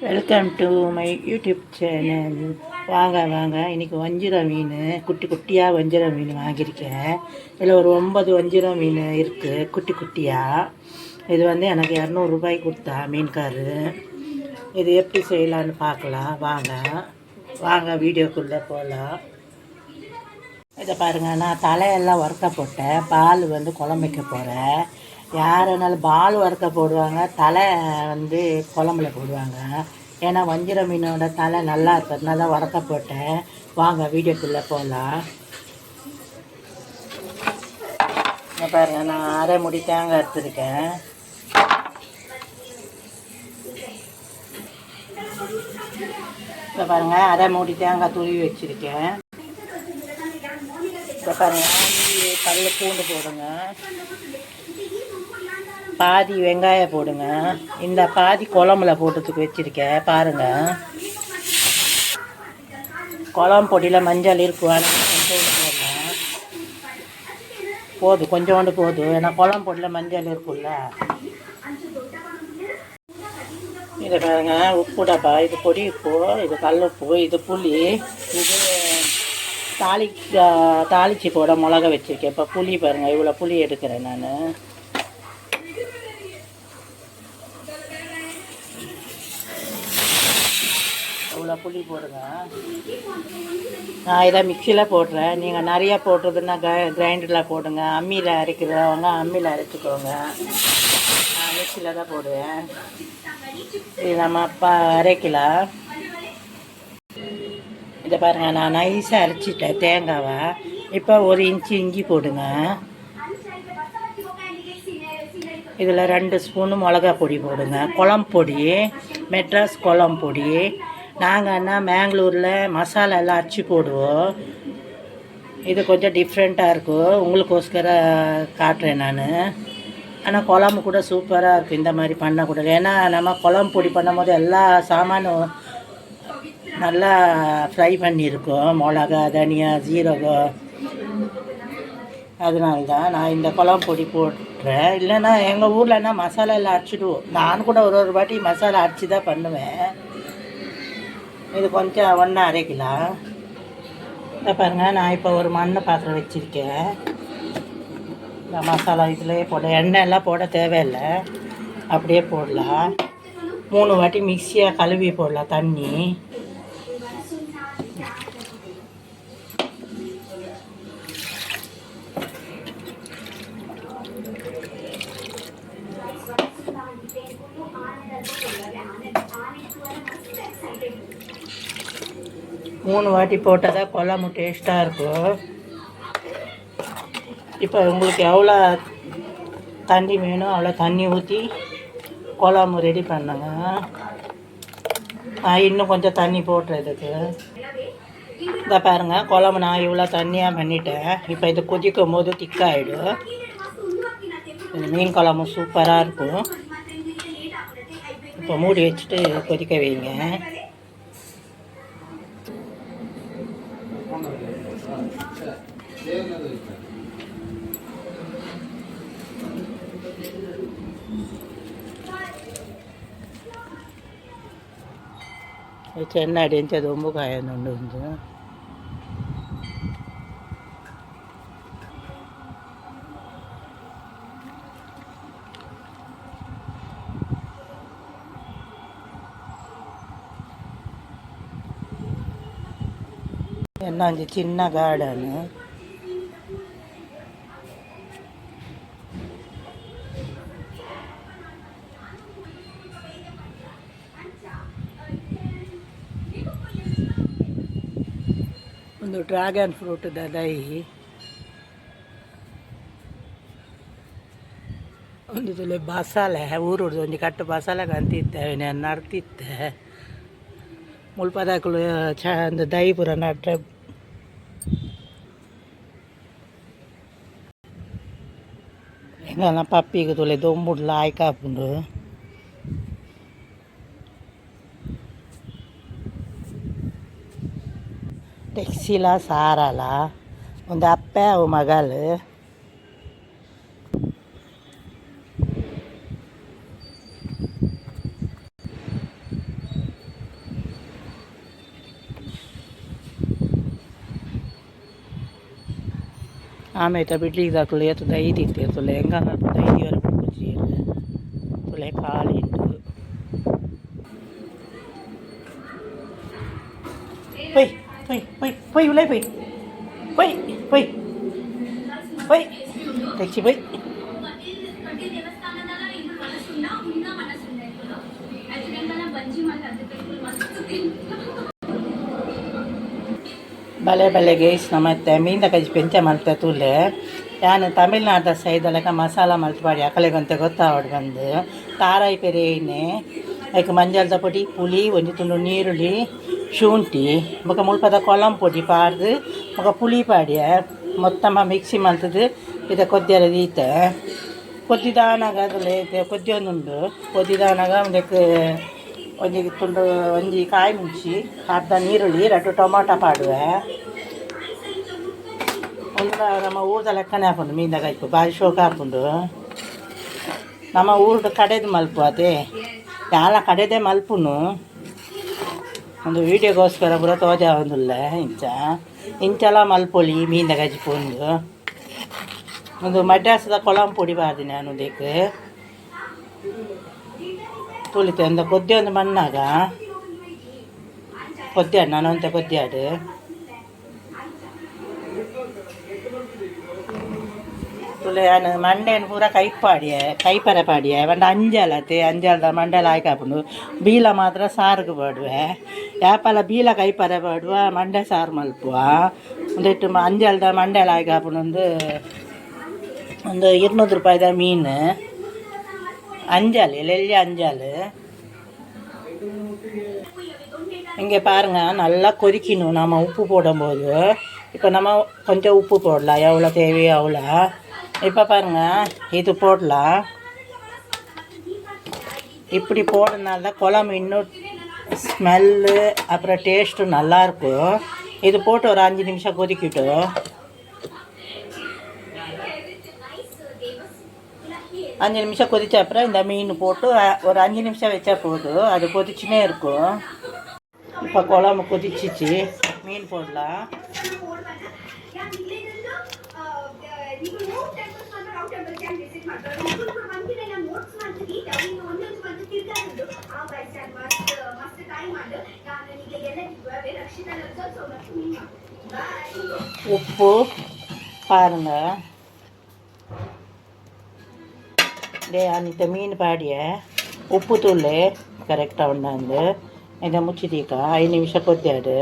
Welcome to my YouTube channel. வாங்க வாங்க, இன்றைக்கி வஞ்சிரம் மீன், குட்டி குட்டியாக வஞ்சிரம் மீன் வாங்கியிருக்கேன். இதில் ஒரு 9 வஞ்சிரம் மீன் இருக்குது, குட்டி குட்டியாக. இது வந்து எனக்கு 200 ரூபாய் கொடுத்தா மீன்காரு. இது எப்படி செய்யலான்னு பார்க்கலாம். வாங்க வாங்க, வீடியோக்குள்ளே போகலாம். இதை பாருங்கள், நான் தலையெல்லாம் வறுக்க போட்டேன். பால் வந்து குழம்பு வைக்க போகிறேன். யாருனாலும் பால் வறுக்க போடுவாங்க, தலை வந்து குழம்புல போடுவாங்க. ஏன்னா வஞ்சிர மீனோட தலை நல்லா இருக்கிறதுனால தான் வறுக்க போட்டேன். வாங்க வீடியோக்குள்ளே போகலாம். இங்கே பாருங்கள், நான் அரை முடி தேங்காய் எடுத்துருக்கேன். இப்போ பாருங்கள், அரை மூடி தேங்காய் துருவி வச்சுருக்கேன். இப்போ பாருங்கள், கல் பூண்டு போடுங்க, பாதி வெங்காயம் போடுங்க. இந்த பாதி குழம்புல போட்டதுக்கு வச்சுருக்கேன். பாருங்கள், குழம்பு பொடியில் மஞ்சள் இருக்குவான்னு கொஞ்சோண்டு போடலாம். போதும், கொஞ்சோண்டு போதும். ஏன்னா குழம்பு பொடியில் மஞ்சள் இருக்குல்ல. இதை பாருங்கள், உப்பு டப்பா, இது பொடி உப்பு, இது கல் உப்பு, இது புளி, இது தாளிச்சி போட மிளகா வச்சுருக்கேன். இப்போ புளி பாருங்கள், இவ்வளோ புளி எடுக்கிறேன் நான். இவ்வளோ புளி போடுங்க. நான் இதை மிக்சியில் போடுறேன். நீங்கள் நிறையா போடுறதுன்னா கிரைண்டரில் போடுங்க. அம்மியில் அரைக்கிறவங்க அம்மியில் அரைச்சிக்கோங்க. நான் மிக்சியில் தான் போடுவேன். இது நம்ம அரைக்கலாம். இதை பாருங்கள், நான் நைஸாக அரைச்சிட்டேன் தேங்காவை. இப்போ 1 இன்ச்சு இஞ்சி போடுங்க. இதில் 2 ஸ்பூனு மிளகா பொடி போடுங்க. குழம்பு பொடி, மெட்ராஸ் குழம்பு பொடி. நாங்கள் என்ன மேங்களூரில் மசாலா எல்லாம் அரைச்சி போடுவோம். இது கொஞ்சம் டிஃப்ரெண்ட்டாக இருக்கும், உங்களுக்கோஸ்கர காட்டுறேன் நான். ஆனால் குழம்பு கூட சூப்பராக இருக்கும் இந்த மாதிரி பண்ணக்கூடாது. ஏன்னா நம்ம குழம்பு பொடி பண்ணும் போது எல்லா சாமானும் நல்லா ஃப்ரை பண்ணியிருக்கோம். மிளகா, தனியா, ஜீரகம். அதனால தான் நான் இந்த குழம்பு பொடி போட்டுறேன். இல்லைன்னா எங்கள் ஊரில்னா மசாலா எல்லாம் அரைச்சிடுவோம். நான் கூட ஒரு வாட்டி மசாலா அரைச்சி தான் பண்ணுவேன். இது கொஞ்சம் ஒன்றா அரைக்கலாம். இதை பாருங்கள், நான் இப்போ ஒரு மண் பாத்திரம் வச்சுருக்கேன். இந்த மசாலா இதிலே போட, எண்ணெய் எல்லாம் போட தேவையில்லை, அப்படியே போடலாம். 3 வாட்டி மிக்சியாக கழுவி போடலாம் தண்ணி. மூணு வாட்டி போட்டால் தான் குழம்பு டேஸ்ட்டாக இருக்கும். இப்போ உங்களுக்கு எவ்வளோ தண்ணி வேணும் அவ்வளோ தண்ணி ஊற்றி குழம்பு ரெடி பண்ணுங்க. இன்னும் கொஞ்சம் தண்ணி போட்டுறதுக்கு. இதை பாருங்கள், குழம்பு நான் இவ்வளோ தண்ணியாக பண்ணிட்டேன். இப்போ இது கொதிக்கும் போது திக்காகிடும். இந்த மீன் குழம்பு சூப்பராக இருக்கும். இப்போ மூடி வச்சுட்டு கொதிக்க வைங்க. చెన్న అడించే దొమ్ము కాయనుండి ఉంది. என்ன சின்ன கார்டன். ಒಂದು ಡ್ರ್ಯಾಗನ್ ಫ್ರೂಟ್ ದೈ ಒಂದು ತುಲೆ ಬಸಳೆ ಊರುಡ್ದು ಒಂಜಿ ಕಟ್ಟು ಬಸಳೆ ಕಂತಿತ್ತೇವೆ ನಾನು ನಡ್ತಿದ್ದೆ. ಮುಲ್ಪದಾಕಲು ಒಂದು ದೈ ಪೂರ ನಟ್ರೆ ಎಂಗನ ಪಪ್ಪಿಗೆ ತುಲೆ ದೊಂಬುಡ್ಲ ಆಯ್ಕಾಪುಂಡು. ಟೆಕ್ಸಿಲ ಸಾರಲ ಒಂದು ಅಪ್ಪೆ ಅವು ಮಗಳು. ಆಮೇಲೆ ಬಿಡ್ಲಿಕ್ಕೆ ತುಲೆ ಎತ್ತು ದೈದಿ ಇರ್ತೀರಿ ತುಲೆ ಹೆಂಗಂಗ ದೈದಿಯವರ ಬಿಡ್ಕೊಚ್ಚಿರು ತುಲೆ ಕಾಲಿಂದು ಪೊಯ್ ಪೊಯ್ ಪೊಯ್ ಪೊಯ್ ಉಲೈ ಪೊಯ್ ಪೊಯ್ ಪೊಯ್ ಪೊಯ್ ತೆಚ್ಚಿ ಪೊಯ್ ಬಲೆ ಬಲೆ ಗೈಸ್ ನಮ್ಮತ್ತೆ ಮೀನಿನ ಕಜ್ಜಿ ಪೆಂಚ ಮಲ್ತೆ ತುಲೆ ನಾನು ತಮಿಳ್ನಾಡು ಸೈದಲ್ಲಕ ಮಸಾಲ ಮಲ್ತುಪಾಡಿ ಅಕಲೆಗಂತೆ ಗೊತ್ತಾವಡು ಬಂದು ತಾರಾಯಿ ಪೆರೇನೆ ಅದಕ್ಕೆ ಮಂಜಾಲದ ಪೊಡಿ ಪುಳಿ ಒಂಜಿ ತುಂಡು ನೀರುಳ್ಳಿ ಶುಂಠಿ ಬೊಕ ಮುಲ್ಪದ ಕೊಲಂ ಪೊಡಿ ಪಾಡ್ದು ಬೊಕ ಪುಳಿ ಪಾಡ್ಯ ಮೊತ್ತಮ ಮಿಕ್ಸಿ ಮಲ್ತದು ಇದ ಕೊದ್ದಿಯರ ದೀತೆ ಕೊದ್ದಿದಾನಾಗ ಅದ್ರಲ್ಲಿ ಕೊದ್ದಿಯೊಂದುಂಡು ಕೊದ್ದಿದಾನಾಗ ಅದಕ್ಕೆ ಒಂಜಿ ತುಂಡು ಒಂಜಿ ಕಾಯಿ ಮುಂಚಿ ಅರ್ಧ ನೀರುಳ್ಳಿ 2 ಟೊಮಾಟೊ ಪಾಡುವೆ ಒಂದು ನಮ್ಮ ಊರದ ಲೆಕ್ಕನೇ ಹಾಕೊಂಡು ಮೀನ್ದಾಗ ಇಪ್ಪು ಭಾರಿ ಶೋಕ ಹಾಕೊಂಡು ನಮ್ಮ ಊರ್ದು ಕಡೆದು ಮಲ್ಪು ಅದೇ ಯಾಲ ಕಡೆದೇ ಮಲ್ಪುನು ಒಂದು ವೀಡಿಯೋಗೋಸ್ಕರ ಪೂರ ತೋಜ ಒಂದಿಲ್ಲ ಇಂಚಲ ಮಲ್ಪೊಲಿ ಮೀನ್ದಾಗ ಹಚ್ಕೊಂಡು ಒಂದು ಮಡ್ಯಾಸದ ಕೊಳಂ ಪುಡಿ ಬಾರ್ದು ನಾನು ಅದಕ್ಕೆ ತುಳಿತೆ ಒಂದು ಕೊದ್ದಿ ಒಂದು ಮಣ್ಣಾಗ ಕೊದ್ದಿಯಾಡು ನಾನು ಅಂತ ಕೊದ್ದಿಯಾಡು ತುಲೆ ಮಂಡೇನು ಪೂರ ಕೈಪರೆ ಪಾಡಿಯೆ ಒಂದು ಅಂಜಲತೆ ಅಂಜಲ್ದ ಮಂಡಲ ಹಾಕಾಪುಂಡು ಬೀಲ ಮಾತ್ರ ಸಾರಿಗೆ ಪಾಡುವೆ ಯಾಪಲ ಬೀಲ ಕೈಪರೆ ಪಾಡುವ ಮಂಡೆ ಸಾರು ಮಲ್ಪುವ ಒಂದಿಟ್ಟು ಅಂಜಲ್ದ ಮಂಡಲ ಹಾಕಾಪುಂಡು ಒಂದು 200 ರೂಪಾಯಿದ ಮೀನು அஞ்சால் எல்லையா அஞ்சால் இங்கே பாருங்கள் நல்லா கொதிக்கணும் நம்ம உப்பு போடும்போது இப்போ நம்ம கொஞ்சம் உப்பு போடலாம் எவ்வளோ தேவையோ அவ்வளோ இப்போ பாருங்கள் இது போடலாம் இப்படி போடுறதுனால தான் குழம்பு இன்னும் ஸ்மெல்லு அப்புறம் டேஸ்ட்டும் நல்லாயிருக்கும் இது போட்டு ஒரு 5 நிமிஷம் கொதிக்கட்டும் 5 நிமிஷம் கொதிச்ச அப்புறம் இந்த மீன் போட்டு ஒரு 5 நிமிஷம் வச்சா போதும் அது கொதிச்சுனே இருக்கும் இப்போ குழம்பு கொதிச்சிச்சு மீன் போடலாம் உப்பு பாருங்கள் அந்த மீன் பாடிய உப்பு தூள் கரெக்டாக உண்டாந்து இதை முச்சிட்டிக்கா 5 நிமிஷம் கொத்தியாடு